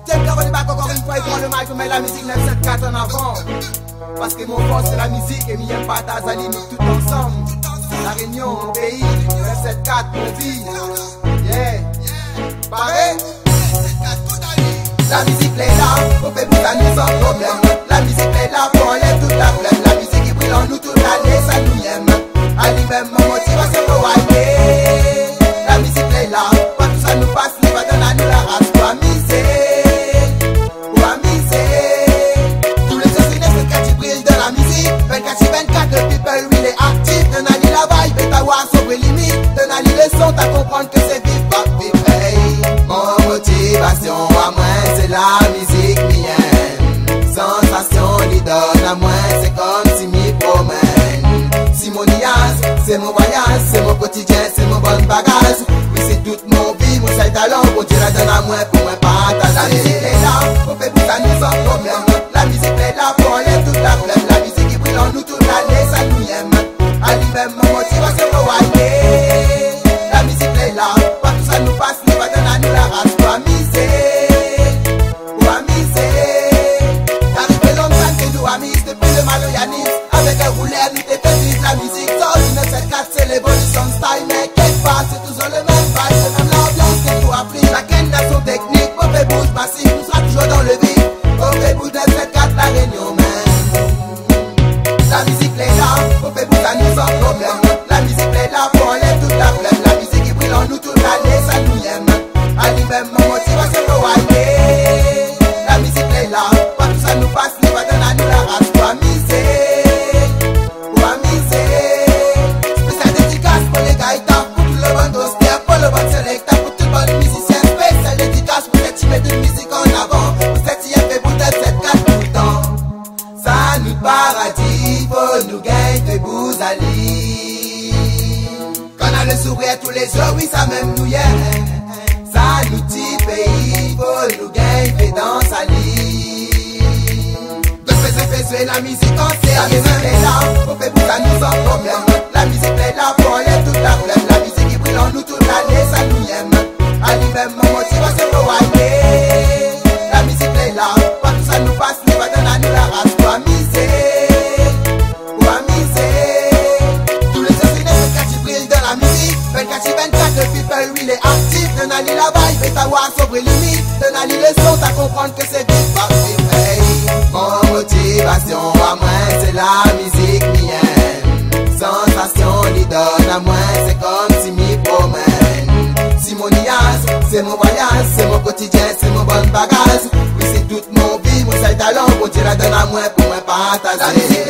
Tiens, Caroline Bac encore une fois, il prend le mic, mais la musique 974 en avant. Parce que mon fort c'est la musique et m'y aime pas ta Zali, nous tout ensemble. La Réunion, mon pays, 974, mon vie. Yeah, pareil. La musique est là, on fait pour la nuit sans problème. La musique est là pour enlève toute la flemme. La musique qui brille en nous toute l'année, ça nous aime. Ali même mon motivation pour winer. La musique est là, pas tout ça nous passe, les va donner à nous la race pour amuser. Tous les jours, c'est quand tu brilles dans la musique. 24/24, le people, il est actif. Donne à lui la vibe, et ta voix sobre limite. Donne à lui le son, t'as comprendre que c'est vif, pas vif. Mon motivation à moi, c'est la musique mienne. Sensation, lui donne à moi, c'est comme si m'y promène. Si mon niaise, c'est mon voyage, c'est mon quotidien, c'est mon bon bagage. Oui, c'est toute mon vie, mon seul talent. Bon Dieu la donne à moi pour moi partager. La musique est là, on fait pour ça nous sans problème. La musique est là pour enlever toute la flemme. La musique qui brille en nous toute l'année, ça nous aime. À lui-même, mon motivation pour winer. La musique est là, pas tout ça nous passe, nous va donner à nous la race pour amuser. T'arrives longtemps que nous amis, depuis le Maloyanis. Avec un rouleur, nous t'es fait vivre la musique. Sors du 974, c'est l'évolution de style. Mais quelque part, c'est toujours le même vibe. C'est même l'ambiance que tout appris. Chacun a son technique, on fait bouge massif, nous sera toujours dans le vide. On fait bouge 974, la Réunion, man. La musique est là, on fait bouge à nous sans problème. La musique est là pour enlever toute la flemme. La musique qui brille en nous toute l'année, ça nous aime. À lui-même, mon motivation pour winer. La musique est là, pas tout ça nous passe, nous va donner à nous la race pour amuser. Spécial dédicace pour les gaïtas, pour tout le bon dossier, pour le bon selecta, pour tout le bon musicien. Spécial dédicace pour cette team de musique en avant. Pour cette team fait pour 974 tout le temps. Ça nous paradis, faut nous gagner de Bouzali. Quand on a le sourire tous les jours, oui ça même nous y est. Ça nous dit pays, faut nous gagner dans sa lit. La musique en sait, la musique est là, on fait pour ça nous sans problème. La musique est là pour enlever toute la flemme. La musique qui brille en nous toute l'année, ça nous aime. À lui-même, mon motivation pour winer. La musique est là, pas tout ça nous passe, nous va donner à nous la race pour amuser. Tous les jours, c'est quand tu brilles dans la musique. 24/24, le people, il est actif. Donne à lui la vibe et ta voix sobre limite. Donne à lui le son, t'as comprendre que c'est vif, pas vif. Mon motivation à moi, c'est la musique mienne. Sensation, lui donne à moi, c'est comme si m'y promène. Si mon niaise, c'est mon voyage, c'est mon quotidien, c'est mon bon bagage. Oui, c'est toute mon vie, mon seul talent. Bon Dieu la donne à moi pour moi partager.